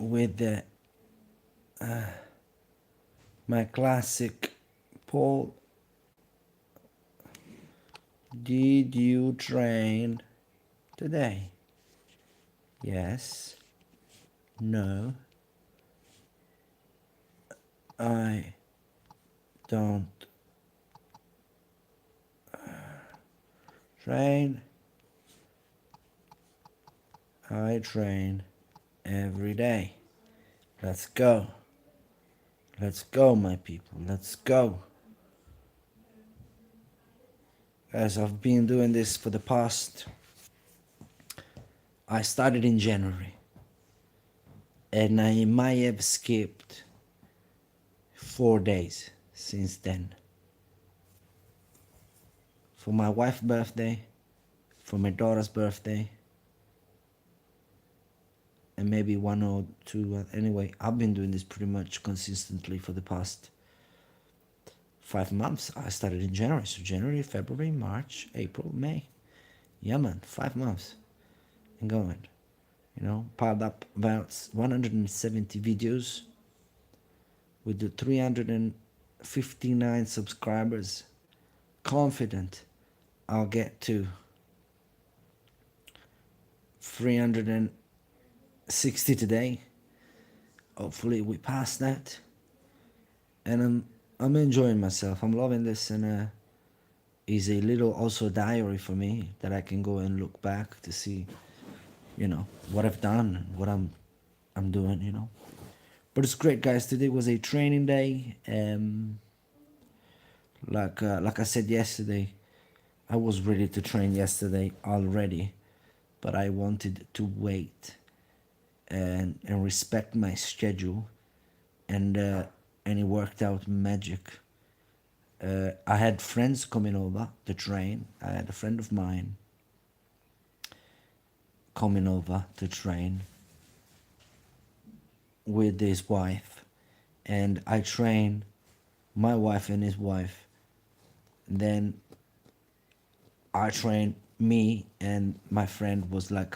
with my classic Paul, did you train today? Yes. No. I don't train. I train every day. Let's go. Let's go, my people. Let's go. As I've been doing this for the past, I started in January, and I might have skipped 4 days since then. For my wife's birthday, for my daughter's birthday, and maybe one or two. Anyway, I've been doing this pretty much consistently for the past 5 months. I started in January, so January, February, March, April, May. Yeah, man, 5 months and going. Piled up about 170 videos with the 359 subscribers. Confident I'll get to 360 today. Hopefully we pass that. And I'm enjoying myself. I'm loving this, and is a little also diary for me that I can go and look back to see, what I've done and what I'm doing. But it's great, guys. Today was a training day. Like I said yesterday, I was ready to train yesterday already, but I wanted to wait and respect my schedule, and it worked out magic. I had friends coming over to train. I had a friend of mine coming over to train with his wife, and I trained my wife and his wife. Then I trained me, and my friend was like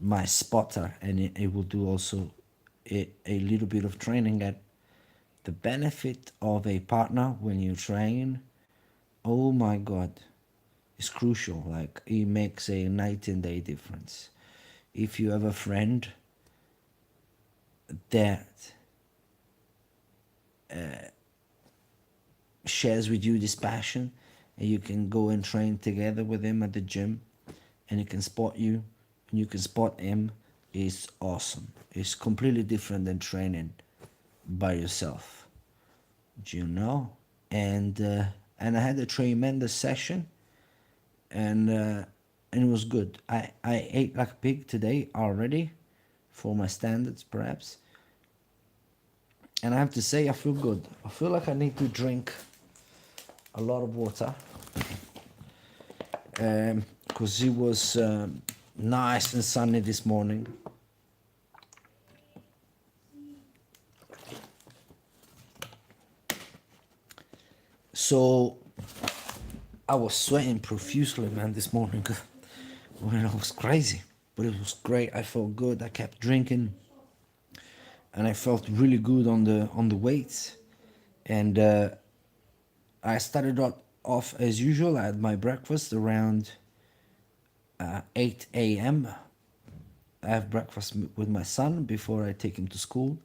my spotter, and it will do also a little bit of training. At the benefit of a partner when you train, oh my god, is crucial. Like, it makes a night and day difference. If you have a friend that shares with you this passion, and you can go and train together with him at the gym, and he can spot you and you can spot him, is awesome. It's completely different than training by yourself, and I had a tremendous session, and it was good. I ate like a pig today already, for my standards perhaps, and I have to say I feel good. I feel like I need to drink a lot of water, because it was nice and sunny this morning. So I was sweating profusely, man, this morning. When it was crazy, but it was great. I felt good. I kept drinking, and I felt really good on the weights. And I started off as usual. I had my breakfast around 8 a.m. I have breakfast with my son before I take him to school,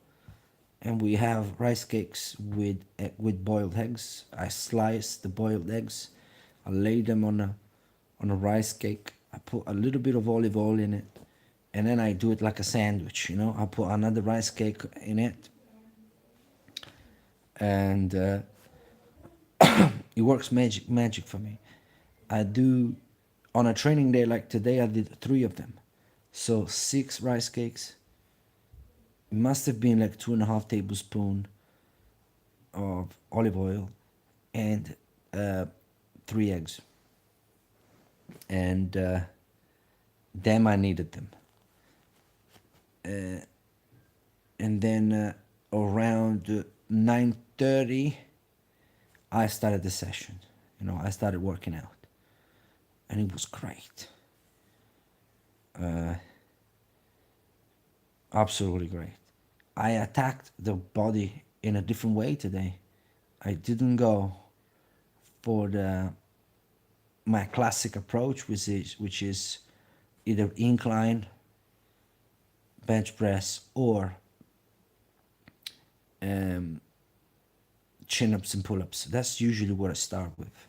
and we have rice cakes with boiled eggs. I slice the boiled eggs. I lay them on a rice cake. I put a little bit of olive oil in it, and then I do it like a sandwich. I put another rice cake in it, and it works magic for me. I do, on a training day like today, I did 3 of them, so 6 rice cakes. It must have been like 2.5 tablespoons of olive oil, and 3 eggs, and then I needed them, and then around 9:30 I started the session. I started working out, and it was great. Absolutely great. I attacked the body in a different way today. I didn't go for the my classic approach, which is either incline, bench press, or um, chin ups and pull ups. That's usually what I start with.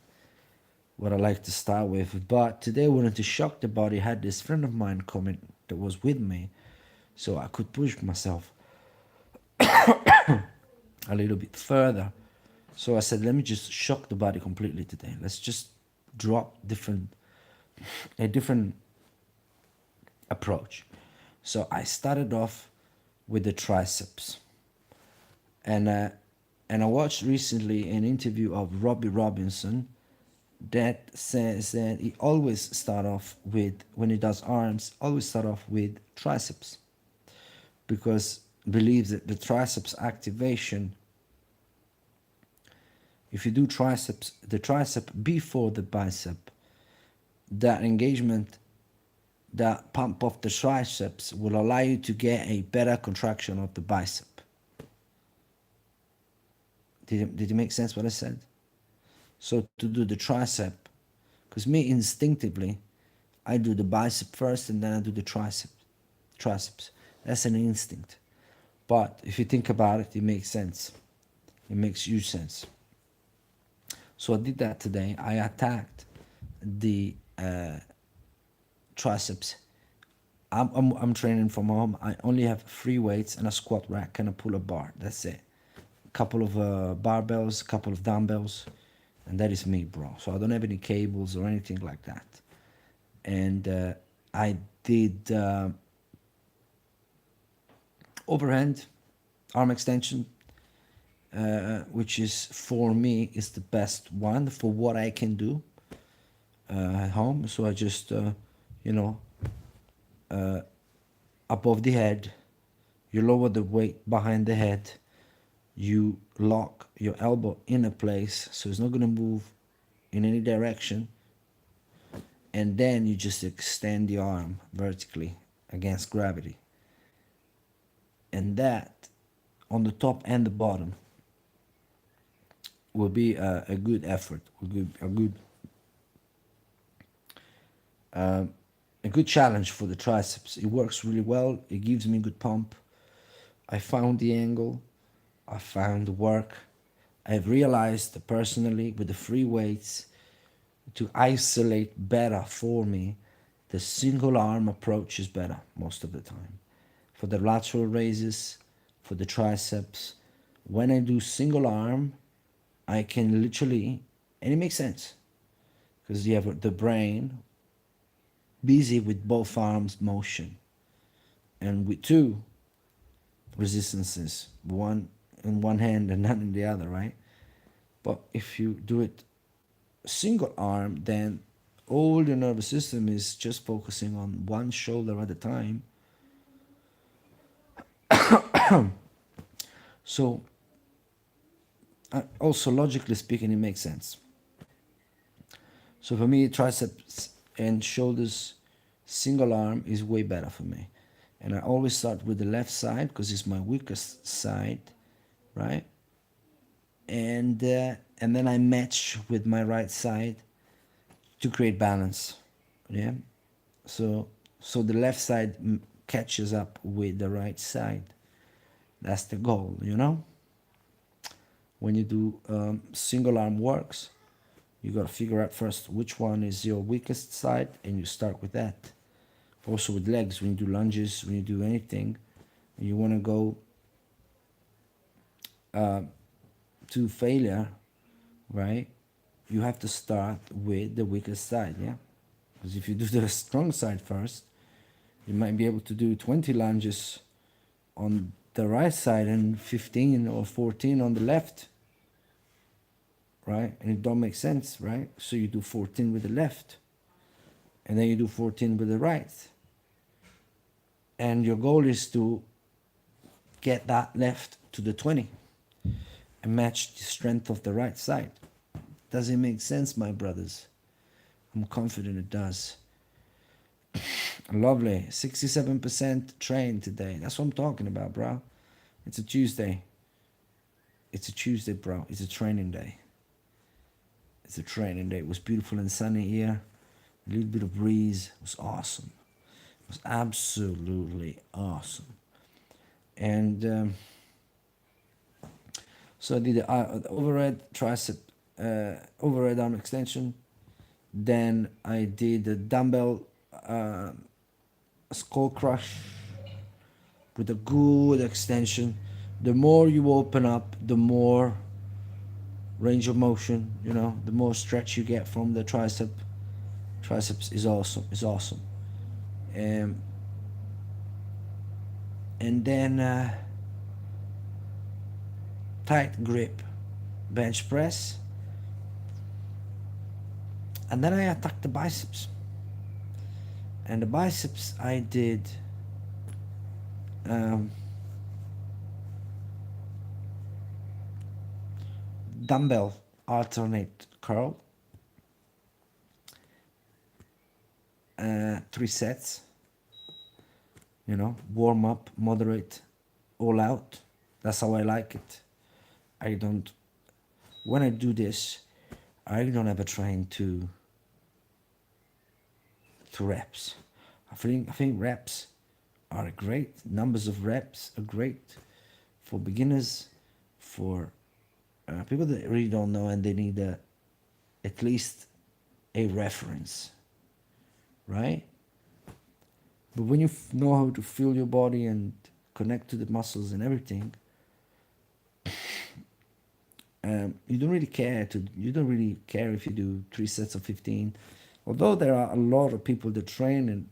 What I like to start with. But today I wanted to shock the body. I had this friend of mine coming that was with me, so I could push myself a little bit further. So I said, let me just shock the body completely today. Let's just drop a different approach. So I started off with the triceps, and I watched recently an interview of Robbie Robinson that says that he always start off with, when he does arms, always start off with triceps, because believes that the triceps activation, if you do triceps, the tricep before the bicep, that engagement, that pump of the triceps will allow you to get a better contraction of the bicep. Did it make sense what I said? So to do the tricep, because me instinctively, I do the bicep first and then I do the triceps. That's an instinct. But if you think about it, it makes sense. It makes huge sense. So I did that today. I attacked the triceps. I'm training from home. I only have 3 weights and a squat rack and a pull-up bar. That's it. A couple of barbells, a couple of dumbbells, and that is me, bro. So I don't have any cables or anything like that. And I did overhand arm extension, which is, for me, is the best one for what I can do at home. So I just, above the head, you lower the weight behind the head, you lock your elbow in a place so it's not going to move in any direction, and then you just extend the arm vertically against gravity. And that, on the top and the bottom, will be a good effort, a good challenge for the triceps. It works really well. It gives me a good pump. I found the angle. I found the work. I've realized personally with the free weights to isolate better for me. The single arm approach is better most of the time. For the lateral raises, for the triceps, when I do single arm, I can literally, and it makes sense, because you have the brain busy with both arms motion, and with 2 resistances, one in one hand and none in the other, right? But if you do it single arm, then all your nervous system is just focusing on one shoulder at a time. So also logically speaking, it makes sense. So for me, triceps and shoulders single arm is way better for me. And I always start with the left side because it's my weakest side, right? And then I match with my right side to create balance. Yeah. So the left side catches up with the right side. That's the goal, When you do single arm works, you got to figure out first which one is your weakest side, and you start with that. Also with legs, when you do lunges, when you do anything, and you want to go to failure, right? You have to start with the weakest side, yeah? Because if you do the strong side first, you might be able to do 20 lunges on the right side and 15 or 14 on the left, right? And it don't make sense, right? So you do 14 with the left, and then you do 14 with the right. And your goal is to get that left to the 20 and match the strength of the right side. Does it make sense, my brothers? I'm confident it does. Lovely. 67% trained today. That's what I'm talking about, bro. It's a Tuesday. It's a Tuesday, bro. It's a training day. It's a training day. It was beautiful and sunny here. A little bit of breeze. It was awesome. It was absolutely awesome. And so I did the overhead tricep, overhead arm extension. Then I did the dumbbell skull crush with a good extension. The more you open up, the more range of motion, the more stretch you get from the triceps is awesome. Um, and then tight grip bench press, and then I attacked the biceps. And the biceps I did dumbbell alternate curl, 3 sets, warm up, moderate, all out. That's how I like it. When I do this, I don't ever train to reps. I think reps are great. Numbers of reps are great for beginners, for people that really don't know and they need at least a reference, right? But when you know how to feel your body and connect to the muscles and everything, you don't really care if you do 3 sets of 15. Although there are a lot of people that train and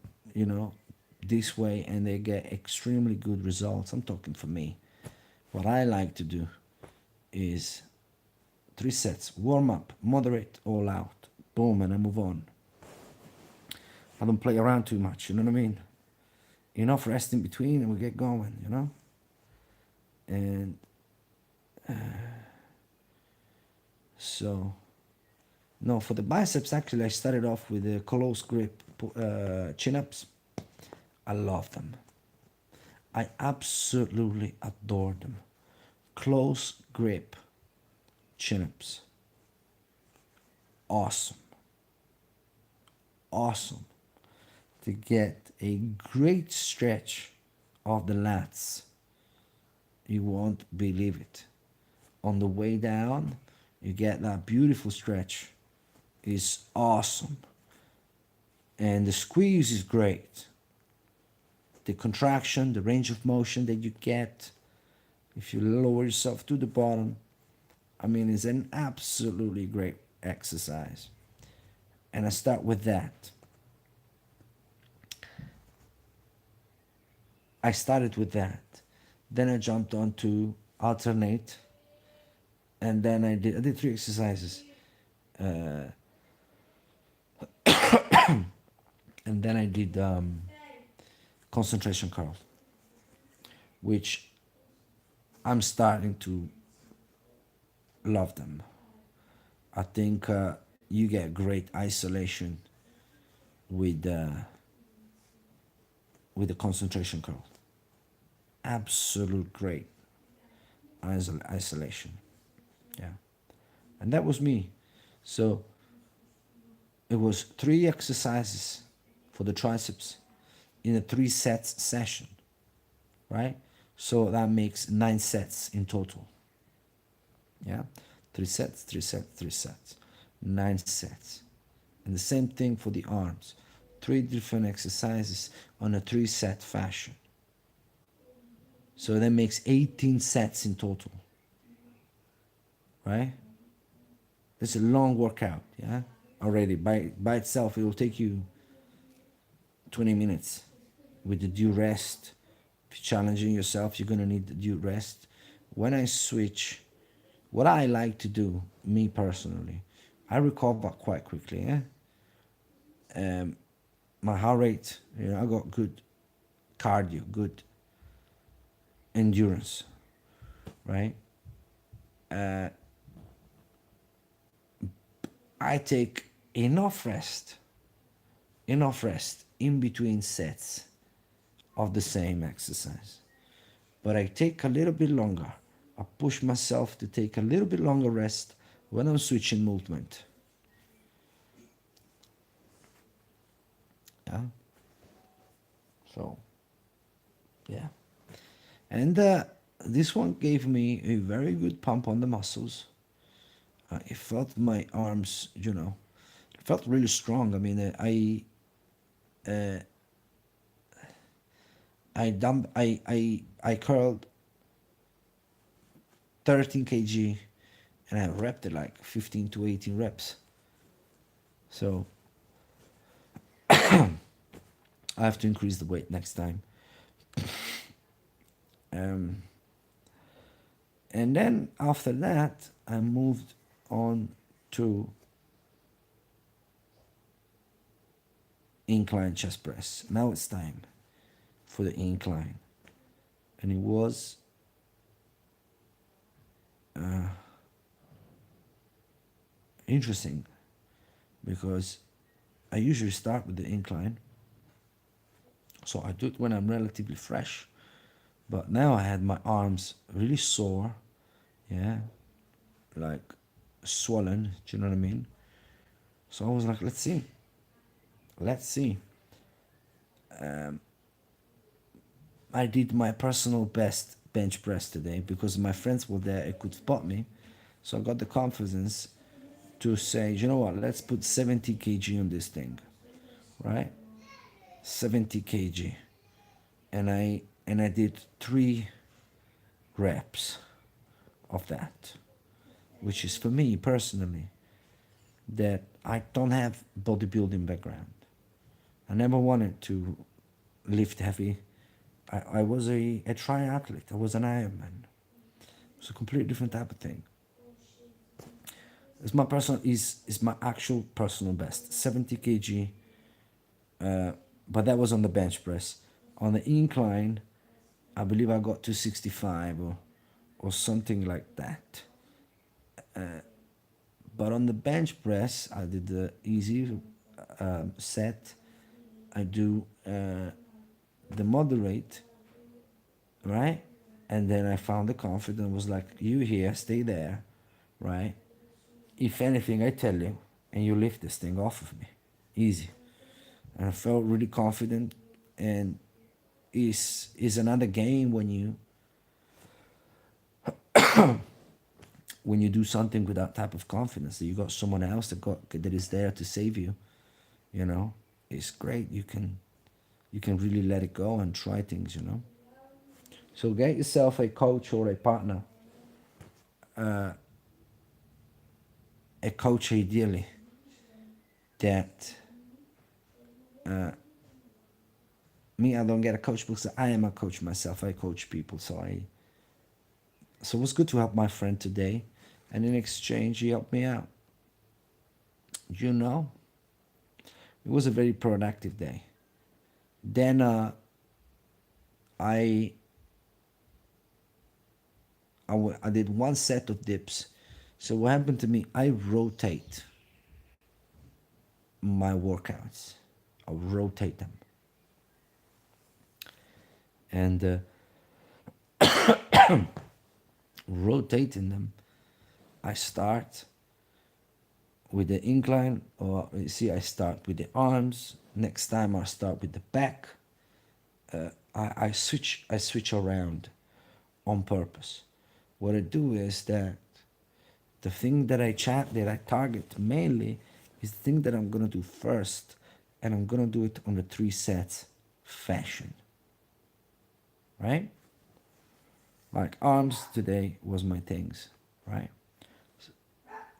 this way and they get extremely good results. I'm talking for me. What I like to do is 3 sets, warm up, moderate, all out, boom, and I move on. I don't play around too much, you know what I mean? Enough rest in between and we get going, And so, no, for the biceps, actually, I started off with the close grip chin-ups. I love them. I absolutely adore them. Close grip chin-ups. Awesome. Awesome. To get a great stretch of the lats. You won't believe it. On the way down, you get that beautiful stretch. It's awesome. And the squeeze is great. The contraction, the range of motion that you get if you lower yourself to the bottom, it's an absolutely great exercise. And I start with that. I started with that. Then I jumped on to alternate. And then I did 3 exercises. And then I did concentration curl, which I'm starting to love them. I think you get great isolation with the concentration curl. Absolute great isolation. Yeah. And that was me. So it was 3 exercises for the triceps in a 3 sets session, right? So that makes 9 sets in total. Yeah, 3 sets, 3 sets, 3 sets, 9 sets. And the same thing for the arms. 3 different exercises on a 3 set fashion. So that makes 18 sets in total, right? It's a long workout, yeah? Already, by itself, it will take you 20 minutes with the due rest. If you're challenging yourself, you're going to need the due rest. When I switch, what I like to do, me personally, I recover quite quickly, yeah? My heart rate, I got good cardio, good endurance, right? I take enough rest in between sets of the same exercise. But I take a little bit longer. I push myself to take a little bit longer rest when I'm switching movement. Yeah. So, yeah. And this one gave me a very good pump on the muscles. It felt my arms, it felt really strong. I mean, I curled 13 kg and I repped it like 15 to 18 reps. So I have to increase the weight next time. And then after that, I moved on to incline chest press. Now it's time for the incline. And it was interesting because I usually start with the incline. So I do it when I'm relatively fresh. But now I had my arms really sore, yeah, like swollen, do you know what I mean? So I was like, let's see. I did my personal best bench press today because my friends were there and could spot me. So I got the confidence to say, you know what, let's put 70 kg on this thing, right? 70 kg. And I did 3 reps of that, which is for me personally, that I don't have bodybuilding background. I never wanted to lift heavy. I was a triathlete. I was an Ironman. It's a completely different type of thing. It's my personal is my actual personal best, 70 kg. But that was on the bench press. On the incline, I believe I got to 65 or something like that. But on the bench press, I did the easy set. I do the moderate, right? And then I found the confidence, was like, you here, stay there, right? If anything, I tell you, and you lift this thing off of me. Easy. And I felt really confident. And is another game when you do something with that type of confidence, that you got someone else that is there to save you, it's great. You can really let it go and try things, So get yourself a coach or a partner, a coach ideally that me, I don't get a coach because I am a coach myself. I coach people, so it was good to help my friend today, and in exchange he helped me out. It was a very productive day. Then I did 1 set of dips. So what happened to me, I rotate my workouts. I rotate them. And rotating them, I start with the incline, or you see, I start with the arms. Next time I start with the back. I switch around on purpose. What I do is that the thing that I target mainly is the thing that I'm gonna do first, and I'm gonna do it on the 3 sets fashion. Right? Like arms today was my things, right?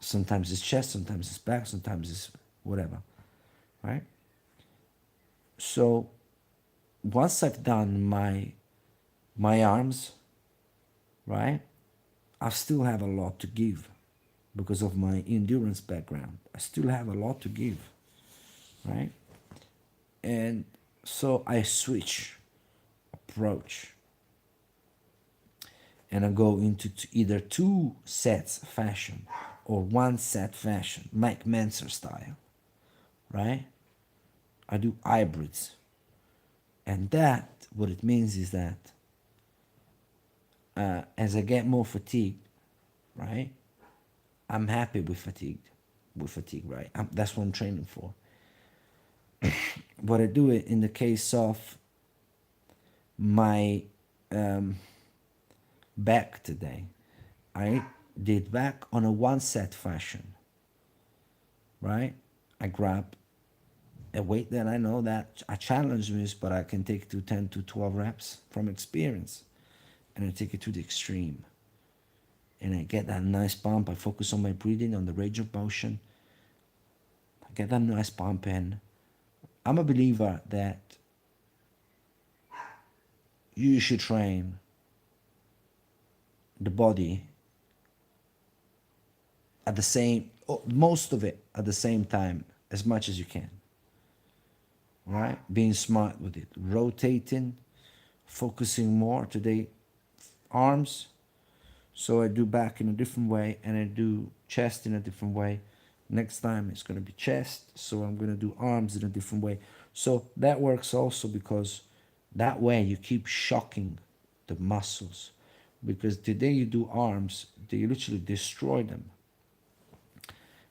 Sometimes it's chest, sometimes it's back, sometimes it's whatever, right? So once I've done my arms, right, I still have a lot to give because of my endurance background. I still have a lot to give, right? And so I switch approach, and I go into either 2 sets fashion or 1 set fashion, Mike Manser style, right? I do hybrids. And that, what it means is that as I get more fatigued, right? I'm happy with fatigue, right? That's what I'm training for. What I do it in the case of my back today, I did back on a one set fashion, right? I grab a weight that I know that I challenge me, but I can take to 10 to 12 reps from experience, and I take it to the extreme. And I get that nice pump. I focus on my breathing, on the range of motion. I get that nice pump in. I'm a believer that you should train the body at the same, most of it at the same time, as much as you can. Right? Being smart with it, rotating, focusing more. Today, arms, so I do back in a different way, and I do chest in a different way. Next time it's going to be chest, so I'm going to do arms in a different way. So that works also, because that way you keep shocking the muscles, because today you do arms, they literally destroy them.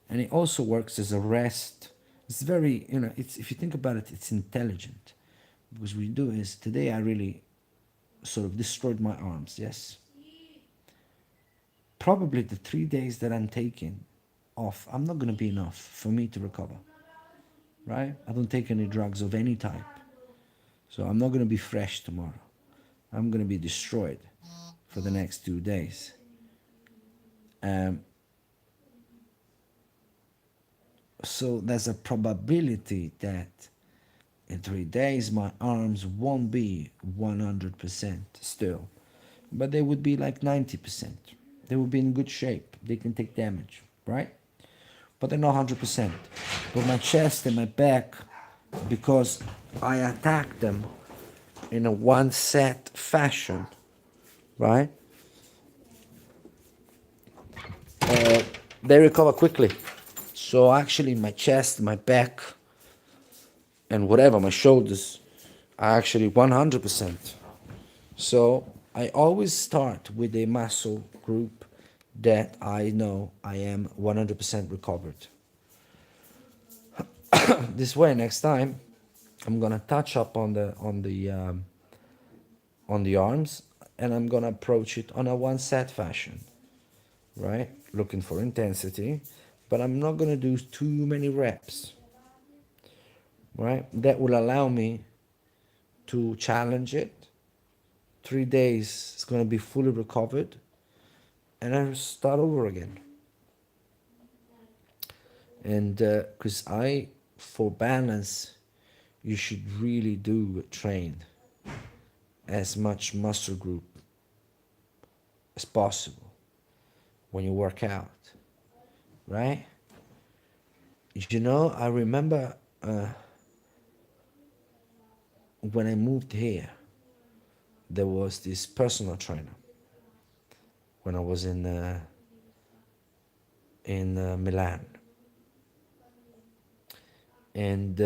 And it also works as a rest. It's very, it's, if you think about it, it's intelligent, because what we do is, today I really sort of destroyed my arms. Yes, probably the 3 days that I'm taking off, I'm not going to be enough for me to recover, right? I don't take any drugs of any type, so I'm not going to be fresh tomorrow. I'm going to be destroyed for the next 2 days. So there's a probability that in 3 days my arms won't be 100% still, but they would be like 90%. They would be in good shape. They can take damage, right? But they're not 100%. But my chest and my back, because I attack them in a one set fashion, right? They recover quickly. So actually my chest, my back, and whatever, my shoulders, are actually 100%. So I always start with a muscle group that I know I am 100% recovered. This way, next time, I'm gonna touch up on the arms, and I'm gonna approach it on a one set fashion, right? Looking for intensity, but I'm not gonna do too many reps, right? That will allow me to challenge it. 3 days it's gonna be fully recovered, and I start over again. And because for balance, you should really do train as much muscle group as possible when you work out, right? I remember when I moved here, there was this personal trainer when I was in Milan, and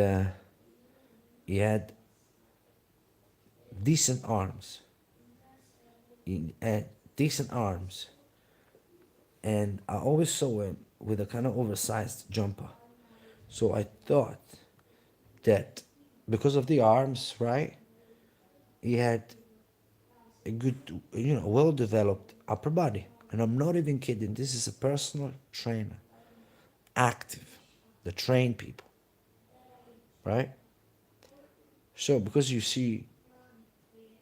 he had decent arms. He had decent arms, and I always saw him with a kind of oversized jumper. So I thought that because of the arms, right, he had a good, well-developed upper body. And I'm not even kidding. This is a personal trainer, active, that train people, right? So because you see,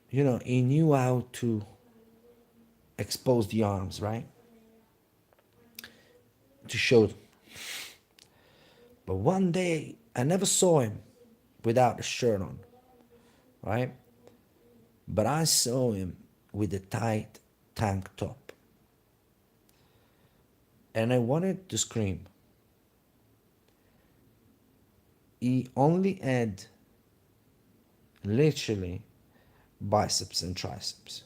he knew how to expose the arms, right, to show them. But one day, I never saw him without a shirt on, right? But I saw him with a tight tank top. And I wanted to scream. He only had literally biceps and triceps.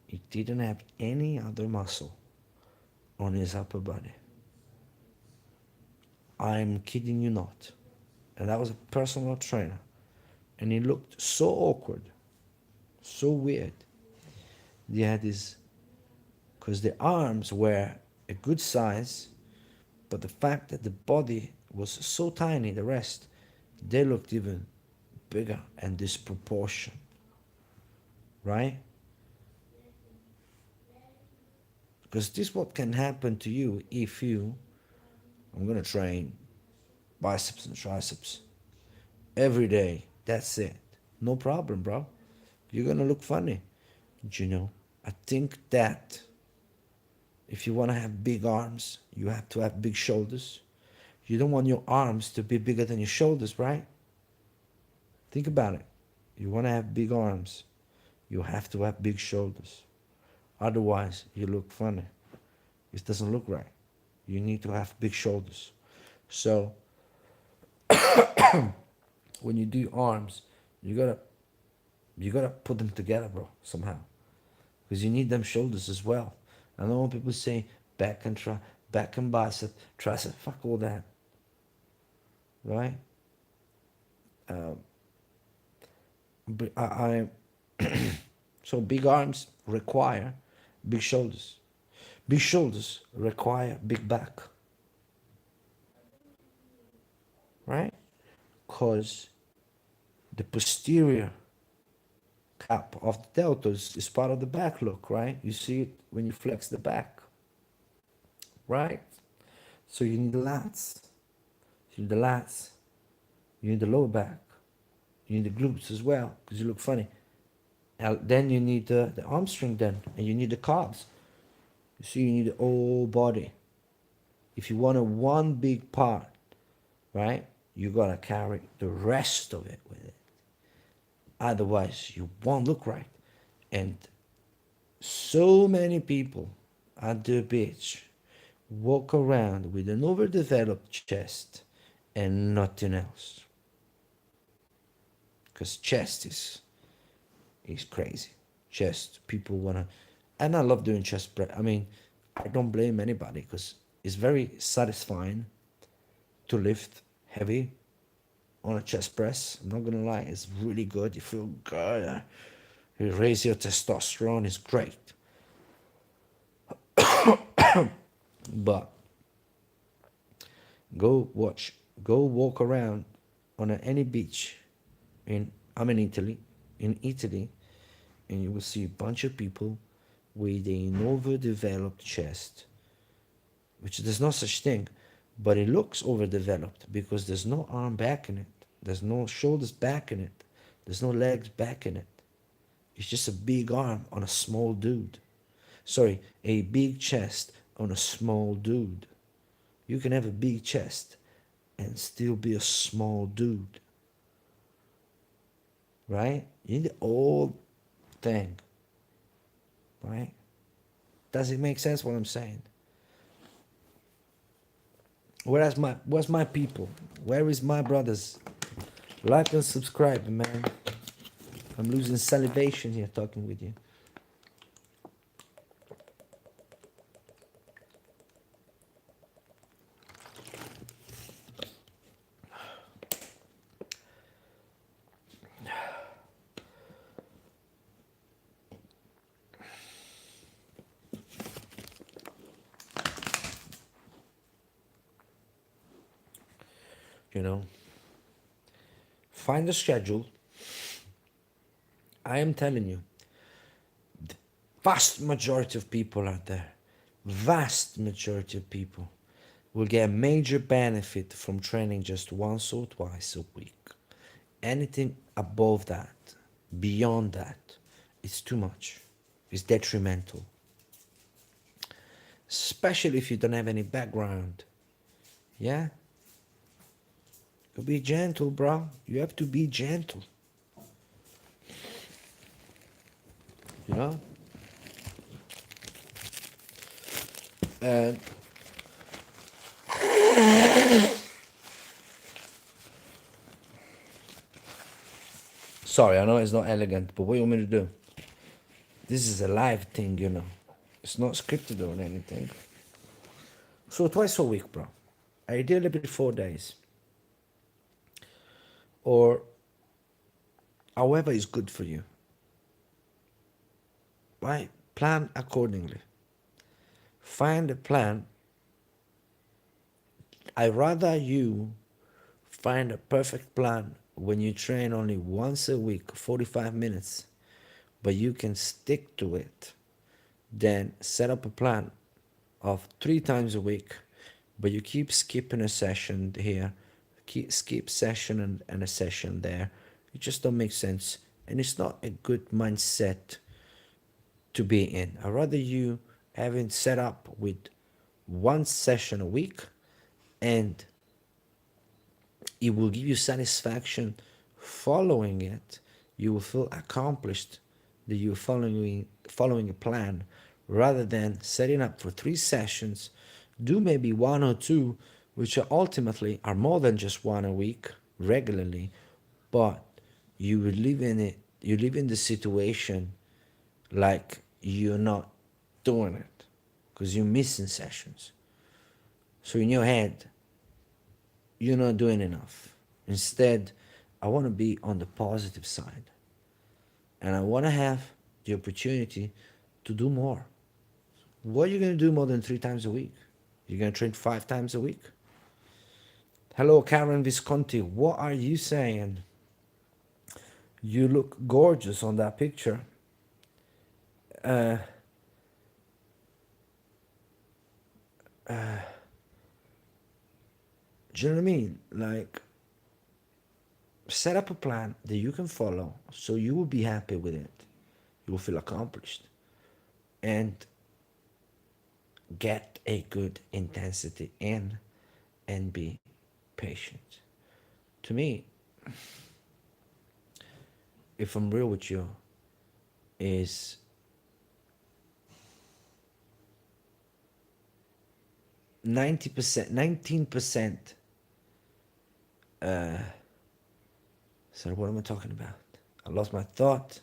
He didn't have any other muscle on his upper body. I'm kidding you not. and that was a personal trainer, and he looked so awkward, so weird. He had his, because the arms were a good size, but the fact that the body was so tiny, the rest, they looked even bigger and disproportionate, right? Because this what can happen to you if you, I'm gonna train biceps and triceps every day. That's it. No problem, bro. You're gonna look funny. You know, I think that if you wanna have big arms, you have to have big shoulders. You don't want your arms to be bigger than your shoulders, right? Think about it. You wanna have big arms, you have to have big shoulders. Otherwise, you look funny. It doesn't look right. You need to have big shoulders. So when you do arms, you gotta put them together, bro, somehow, because you need them shoulders as well. I know when people say back and bicep, tricep, fuck all that, right? But so big arms require big shoulders. Big shoulders require big back, right? Because the posterior cap of the deltoids is part of the back look, right? You see it when you flex the back, right? So you need the lats. You need the lats. You need the lower back. You need the glutes as well, because you look funny. And then you need the hamstring then, and you need the calves. You see, you need the whole body. If you want a one big part, right, you gotta carry the rest of it with it. Otherwise, you won't look right. And so many people at the beach walk around with an overdeveloped chest and nothing else. Because chest is crazy. Chest, people wanna, and I love doing chest press. I mean, I don't blame anybody because it's very satisfying to lift heavy on a chest press. I'm not gonna lie, it's really good. You feel good. You raise your testosterone. It's great. But go walk around on any beach. I'm in Italy, and you will see a bunch of people with an overdeveloped chest, which there's no such thing, but it looks overdeveloped because there's no arm back in it, there's no shoulders back in it, there's no legs back in it. It's just a big arm on a small dude. Sorry, a big chest on a small dude. You can have a big chest and still be a small dude. Right? You need the whole thing. Right? Does it make sense what I'm saying? Where's my people? Where is my brothers? Like and subscribe, man. I'm losing salivation here talking with you. You know, find a schedule. I am telling you, the vast majority of people out there, vast majority of people will get a major benefit from training just once or twice a week. Anything above that, beyond that, it's too much. It's detrimental. Especially if you don't have any background. Yeah? Be gentle, bro. You have to be gentle. You know? And sorry, I know it's not elegant, but what do you want me to do? This is a live thing, you know. It's not scripted or anything. So twice a week, bro. Ideally every 4 days. or however is good for you, right? Plan accordingly. Find a plan. I rather you find a perfect plan when you train only once a week, 45 minutes, but you can stick to it, than set up a plan of 3 times a week, but you keep skipping a session here, keep skip session and a session there. It just don't make sense, and it's not a good mindset to be in. I'd rather you having set up with one session a week, and it will give you satisfaction following it. You will feel accomplished that you're following a plan, rather than setting up for 3 sessions, do maybe one or two, which are ultimately are more than just one a week regularly, but you will live in it. You live in the situation like you're not doing it because you're missing sessions. So in your head, you're not doing enough. Instead, I want to be on the positive side, and I want to have the opportunity to do more. What are you going to do more than 3 times a week? You're going to train 5 times a week? Hello, Karen Visconti. What are you saying? You look gorgeous on that picture. Uh, do you know what I mean? Like, set up a plan that you can follow so you will be happy with it. You will feel accomplished. And get a good intensity in, and be patient. To me, if I'm real with you, is 90%, 19%. So what am I talking about? I lost my thought.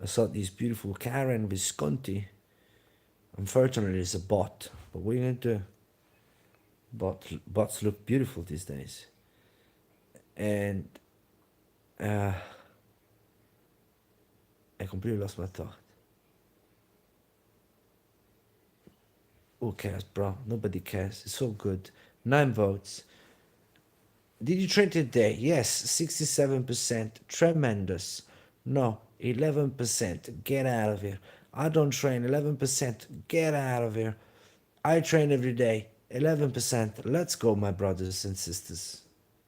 I saw this beautiful Karen Visconti. Unfortunately, it's a bot, but what are you going to do? Bots look beautiful these days. And I completely lost my thought. Who cares, bro? Nobody cares. It's so good. 9 votes. Did you train today? Yes, 67%. Tremendous. No, 11%. Get out of here. I don't train. 11%. Get out of here. I train every day. 11%. Let's go, my brothers and sisters.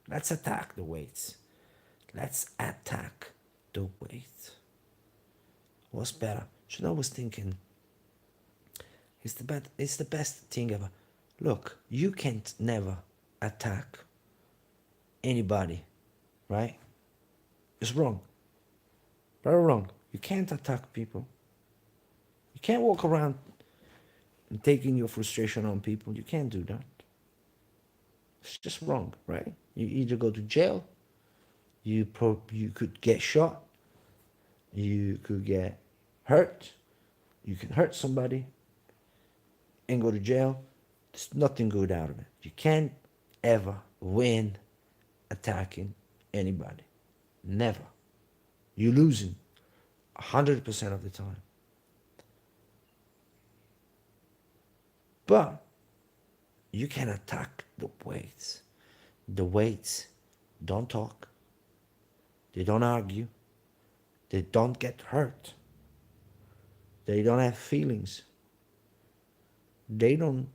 Let's attack the weights. Let's attack the weights. What's better? You know, I was thinking, it's the best thing ever. Look, you can't never attack anybody, right? It's wrong. Very wrong. You can't attack people. You can't walk around and taking your frustration on people. You can't do that. It's just wrong, right? You either go to jail, you could get shot, you could get hurt, you can hurt somebody and go to jail. There's nothing good out of it. You can't ever win attacking anybody. Never. You're losing 100% of the time. But you can attack the weights. The weights don't talk. They don't argue. They don't get hurt. They don't have feelings. They don't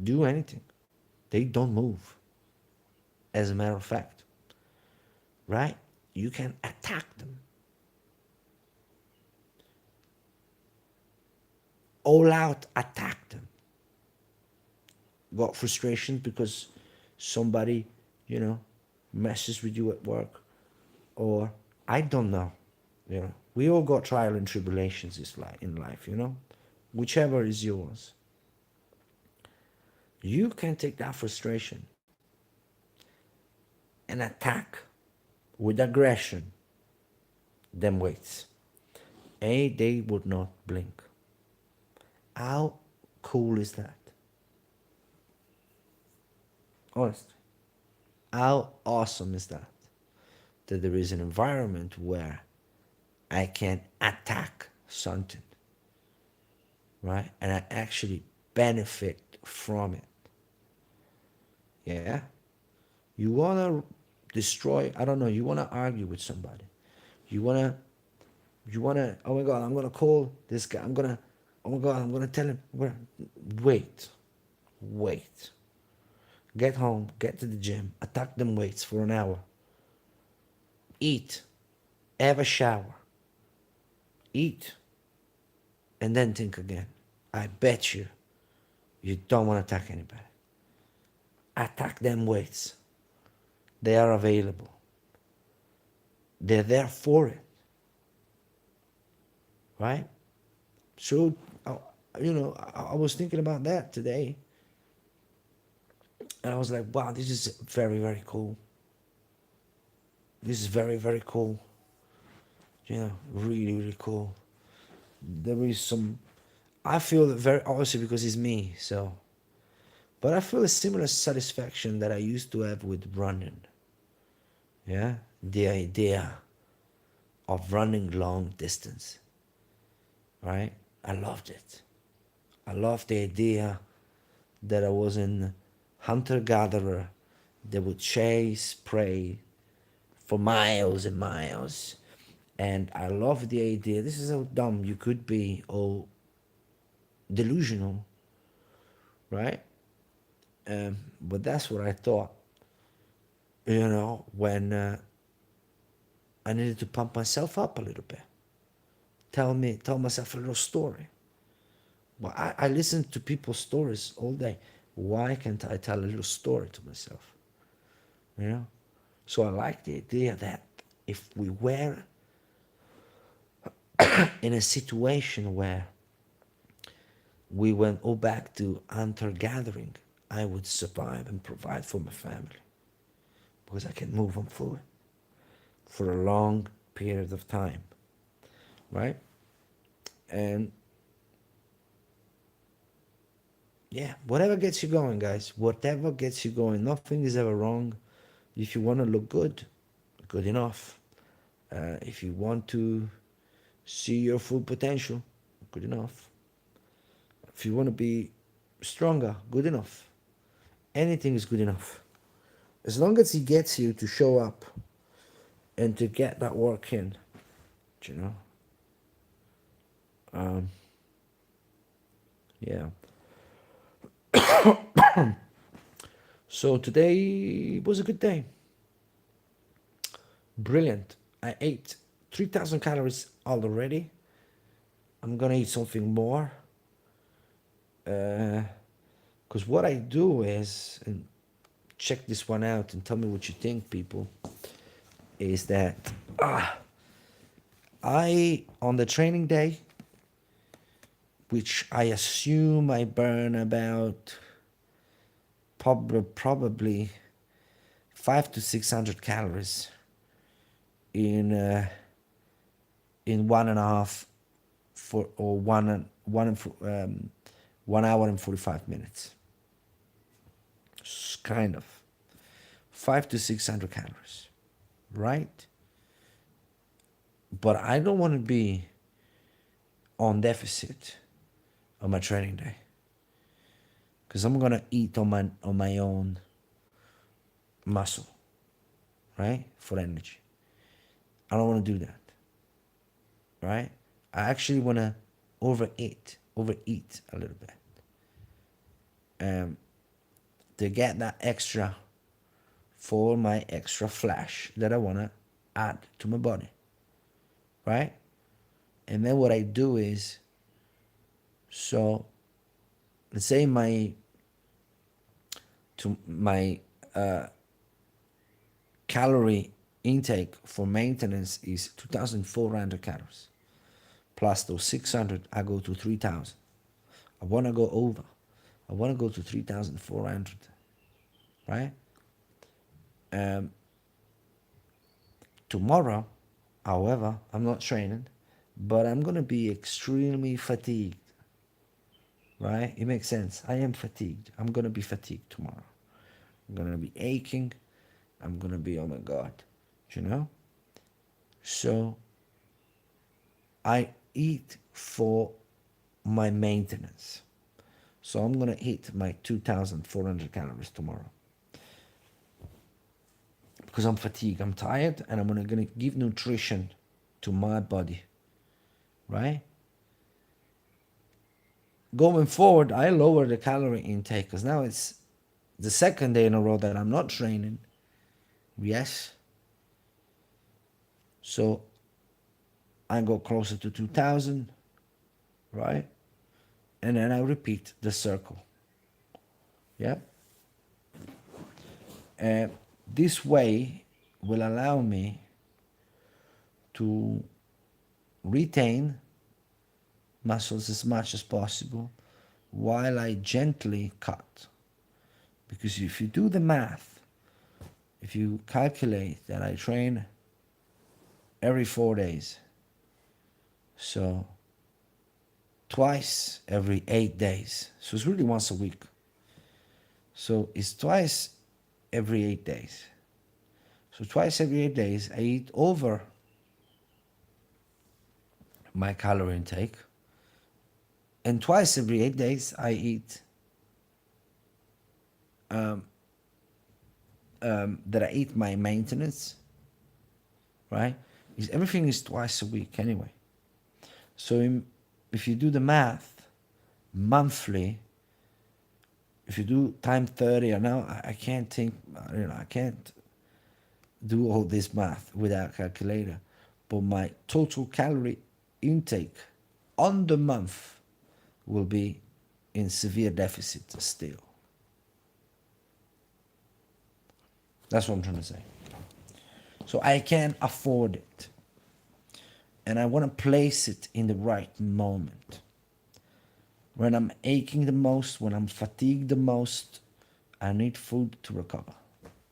do anything. They don't move. As a matter of fact, right? You can attack them. All out attack them. Got frustration because somebody, messes with you at work, or I don't know. We all got trial and tribulations in life, whichever is yours. You can take that frustration and attack with aggression them weights, and they would not blink. How cool is that? Honestly, how awesome is that? that there is an environment where I can attack something, right? And I actually benefit from it. Yeah? You want to destroy, I don't know, you want to argue with somebody. You want to, oh my God, I'm going to call this guy. Oh my God, I'm going to tell him. Wait. Get home, get to the gym, attack them weights for an hour. Eat, have a shower, eat, and then think again. I bet you don't want to attack anybody. Attack them weights. They are available. They're there for it. Right? So, I was thinking about that today. And I was like, wow, this is very, very cool. This is very, very cool. Really, really cool. There is some, I feel very, obviously because it's me, so, but I feel a similar satisfaction that I used to have with running. Yeah? The idea of running long distance. Right? I loved it. I loved the idea that I was a hunter-gatherer that would chase prey for miles and miles. And I love the idea, this is how dumb you could be, or delusional, right? But that's what I thought, when I needed to pump myself up a little bit. Tell myself a little story. Well, I listen to people's stories all day. Why can't I tell a little story to myself? So I like the idea that if we were in a situation where we went all back to hunter-gathering, I would survive and provide for my family. Because I can move on forward for a long period of time. Right? And yeah, whatever gets you going, guys. Whatever gets you going. Nothing is ever wrong. If you want to look good, good enough. If you want to see your full potential, good enough. If you want to be stronger, good enough. Anything is good enough. As long as it gets you to show up and to get that work in, yeah. So today was a good day. Brilliant. I ate 3,000 calories already. I'm gonna eat something more. Because what I do is, and check this one out and tell me what you think, people, is that I, on the training day, which I assume I burn about probably 500 to 600 calories in 1.5 or 1 hour and 45 minutes. Kind of 500 to 600 calories, right? But I don't want to be on deficit on my training day, because I'm gonna eat on my own muscle, right? For energy. I don't want to do that, right? I actually want to overeat a little bit, to get that extra, for my extra flash that I want to add to my body, right? And then what I do is, so let's say my calorie intake for maintenance is 2,400 calories. Plus those 600, I go to 3,000. I want to go over. I want to go to 3,400, right? Tomorrow, however, I'm not training, but I'm going to be extremely fatigued, right? It makes sense. I am fatigued. I'm going to be fatigued tomorrow. I'm going to be aching. I'm going to be, oh my God, So I eat for my maintenance. So I'm gonna hit my 2,400 calories tomorrow because I'm fatigued, I'm tired, and I'm gonna give nutrition to my body, right? Going forward, I lower the calorie intake because now it's the second day in a row that I'm not training. Yes. So I go closer to 2,000, right? And then I repeat the circle. Yeah. And this way will allow me to retain muscles as much as possible while I gently cut. Because if you do the math, if you calculate that I train every 4 days, so twice every 8 days, so it's really once a week. So it's twice every 8 days. So twice every 8 days, I eat over my calorie intake. And twice every 8 days, I eat that I eat my maintenance, right? Everything is twice a week anyway. So if you do the math monthly, if you do time 30, or now I can't think, I can't do all this math without calculator, but my total calorie intake on the month will be in severe deficit still. That's what I'm trying to say. So I can afford it. And I want to place it in the right moment. When I'm aching the most, when I'm fatigued the most, I need food to recover.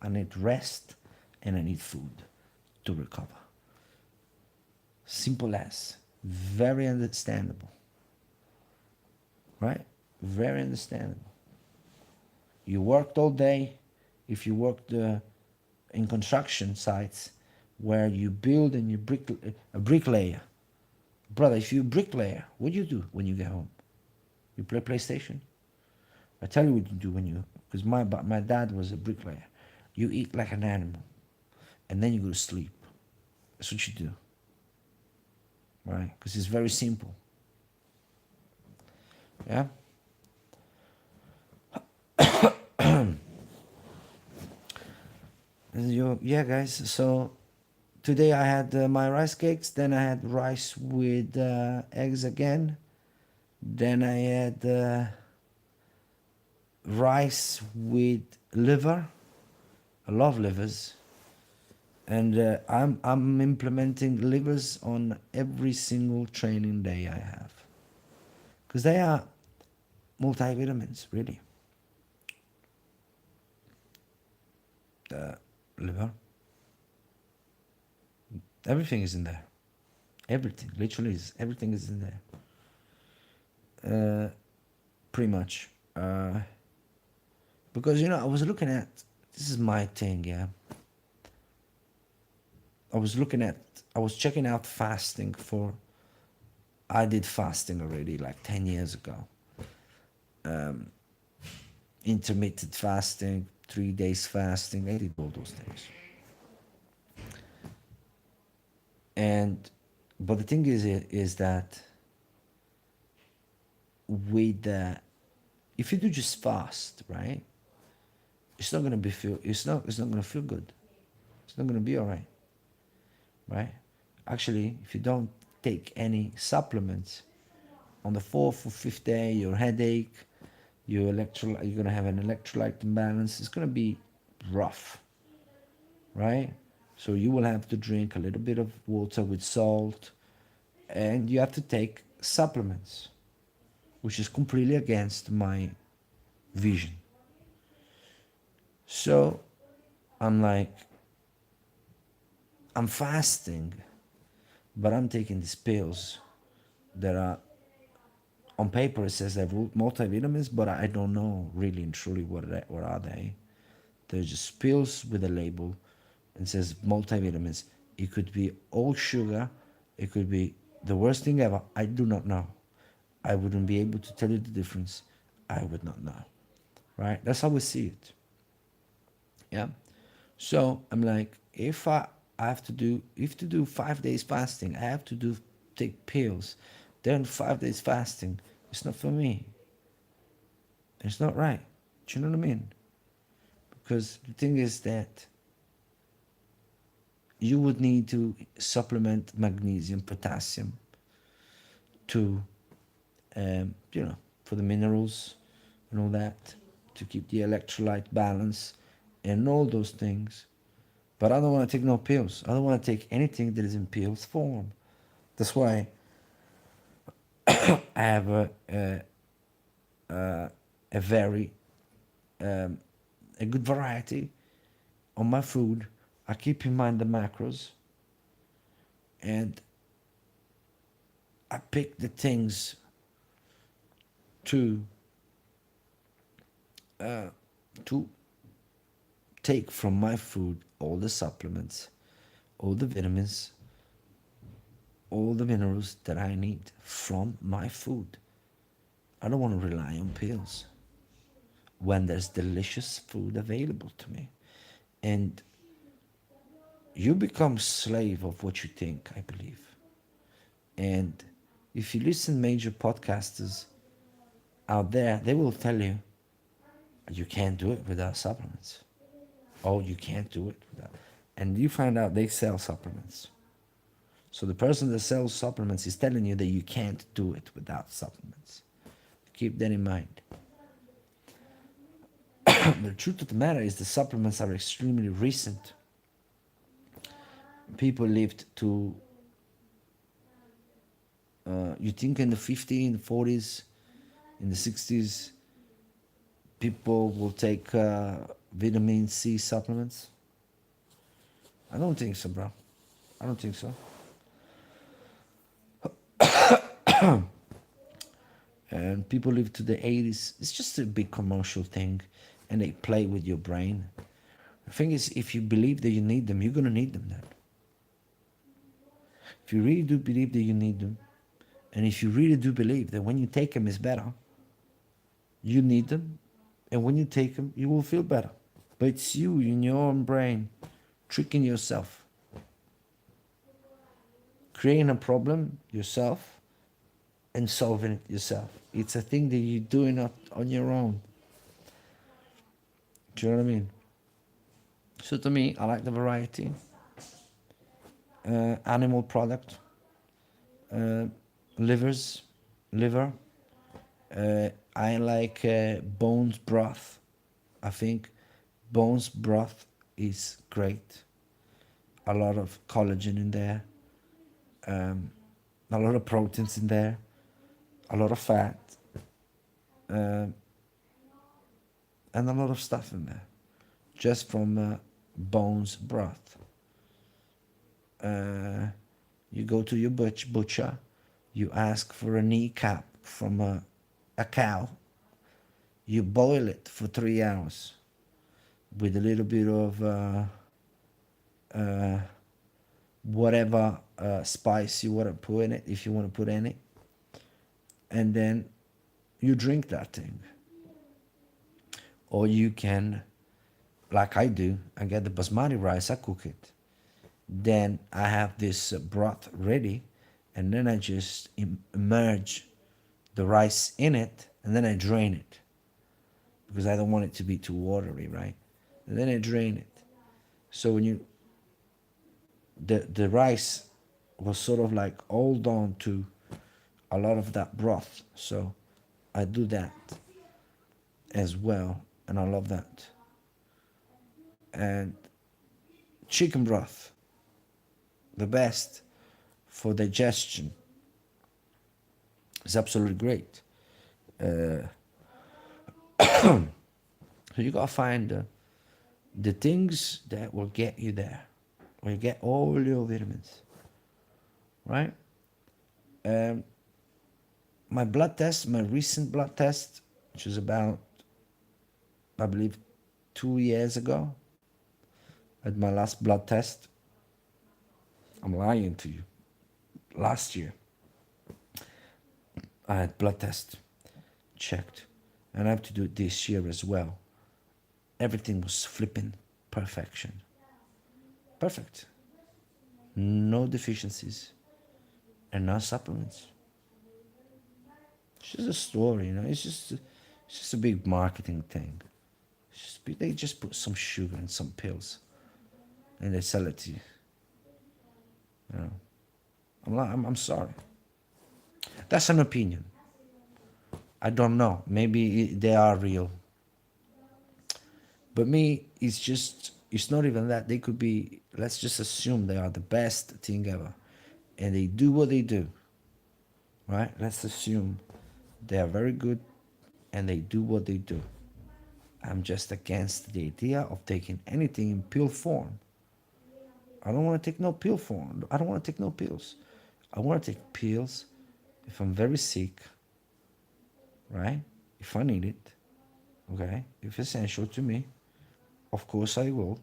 I need rest and I need food to recover. Simple as. Very understandable. Right? Very understandable. You worked all day. If you worked in construction sites where you build and you a bricklayer. Brother, if you're a bricklayer, what do you do when you get home? You play PlayStation? I tell you what you do because my dad was a bricklayer. You eat like an animal, and then you go to sleep. That's what you do, right? Because it's very simple. Yeah. Yeah, guys. So today I had my rice cakes. Then I had rice with eggs again. Then I had rice with liver. I love livers, and I'm implementing livers on every single training day I have, because they are multivitamins, really. The liver, everything is in there. Everything, literally, everything is in there. Pretty much, because I was looking at. This is my thing, yeah. I was checking out fasting I did fasting already like 10 years ago. Intermittent fasting, 3 days fasting, I did all those things. But the thing is that if you do just fast, right? It's not gonna it's not gonna feel good. It's not gonna be all right. Right? Actually, if you don't take any supplements, on the 4th or 5th day, your headache, you're gonna have an electrolyte imbalance. It's gonna be rough, right? So you will have to drink a little bit of water with salt, and you have to take supplements, which is completely against my vision. So I'm fasting, but I'm taking these pills that are, on paper it says they're multivitamins, but I don't know really and truly what are they. They're just pills with a label and says multivitamins. It could be all sugar. It could be the worst thing ever. I do not know. I wouldn't be able to tell you the difference. I would not know. Right? That's how we see it. Yeah. So I'm like, if I have to do, if to do 5 days fasting, I have to do take pills. Then 5 days fasting. It's not for me. It's not right. Do you know what I mean? Because the thing is that you would need to supplement magnesium, potassium to, for the minerals and all that, to keep the electrolyte balance and all those things. But I don't want to take no pills. I don't want to take anything that is in pills form. That's why I have a very a good variety on my food. I keep in mind the macros, and I pick the things to to take from my food, all the supplements, all the vitamins, all the minerals that I need from my food. I don't want to rely on pills when there's delicious food available to me. And you become slave of what you think, I believe. And if you listen major podcasters out there, they will tell you you can't do it without supplements. Oh, you can't do it without. And you find out they sell supplements. So the person that sells supplements is telling you that you can't do it without supplements. Keep that in mind. The truth of the matter is the supplements are extremely recent. People lived to, you think in the 50s, in the 40s, in the 60s, people will take vitamin C supplements? I don't think so, bro. I don't think so. And people live to the 80s. It's just a big commercial thing, and they play with your brain. The thing is, if you believe that you need them, you're going to need them then. If you really do believe that you need them, and if you really do believe that when you take them it's better, you need them, and when you take them, you will feel better. But it's you in your own brain tricking yourself, creating a problem yourself and solving it yourself. It's a thing that you're doing on your own. Do you know what I mean? So to me, I like the variety. Animal product, liver. I like bones broth. I think bones broth is great. A lot of collagen in there, a lot of proteins in there, a lot of fat, and a lot of stuff in there, just from bones broth. You go to your butcher, you ask for a kneecap from a cow, you boil it for 3 hours with a little bit of whatever spice you want to put in it, if you want to put any, and then you drink that thing. Or you can, like I do, I get the basmati rice, I cook it. Then I have this broth ready, and then I just immerse the rice in it, and then I drain it, because I don't want it to be too watery, right? And then I drain it. So when the rice was sort of like hold on to a lot of that broth. So I do that as well, and I love that. And chicken broth, the best for digestion. It's absolutely great. So you gotta find the things that will get you there, where you get all your vitamins, right? My blood test, my recent blood test, which was about, I believe, 2 years ago, at my last blood test, I'm lying to you. Last year, I had blood test checked, and I have to do it this year as well. Everything was flipping perfection. Perfect. No deficiencies and no supplements. It's just a story, it's just a big marketing thing. They just put some sugar and some pills, and they sell it to you. You know, I'm sorry. That's an opinion. I don't know. Maybe they are real. But me, it's not even that. They could be, let's just assume they are the best thing ever. And they do what they do, right? Let's assume they are very good and they do what they do. I'm just against the idea of taking anything in pill form. I don't want to take no pill form. I don't want to take no pills. I want to take pills if I'm very sick, right? If I need it, okay? If it's essential to me, of course I will,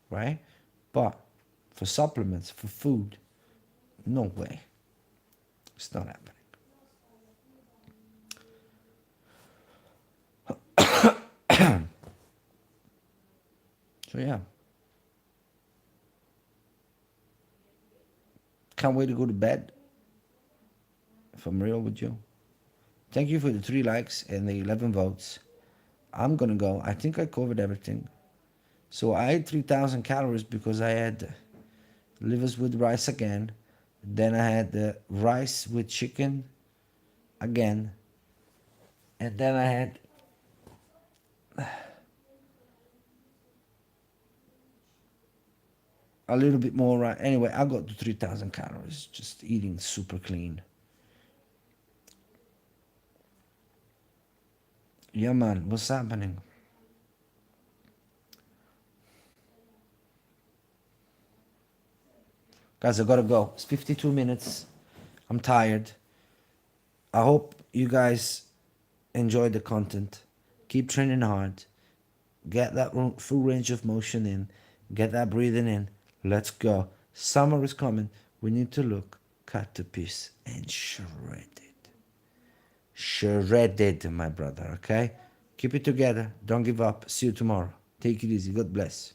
right? But for supplements, for food, no way. It's not happening. So yeah. Can't wait to go to bed. If I'm real with you. Thank you for the 3 likes and the 11 votes. I'm gonna go. I think I covered everything. So I ate 3,000 calories because I had livers with rice again. Then I had the rice with chicken again. And then I had a little bit more rice. Anyway, I got to 3,000 calories just eating super clean. Yeah, man, what's happening? Guys, I gotta go. It's 52 minutes. I'm tired. I hope you guys enjoy the content. Keep training hard. Get that full range of motion in. Get that breathing in. Let's go. Summer is coming. We need to look, cut to piece, and shred it. Shred it, my brother, okay? Keep it together. Don't give up. See you tomorrow. Take it easy. God bless.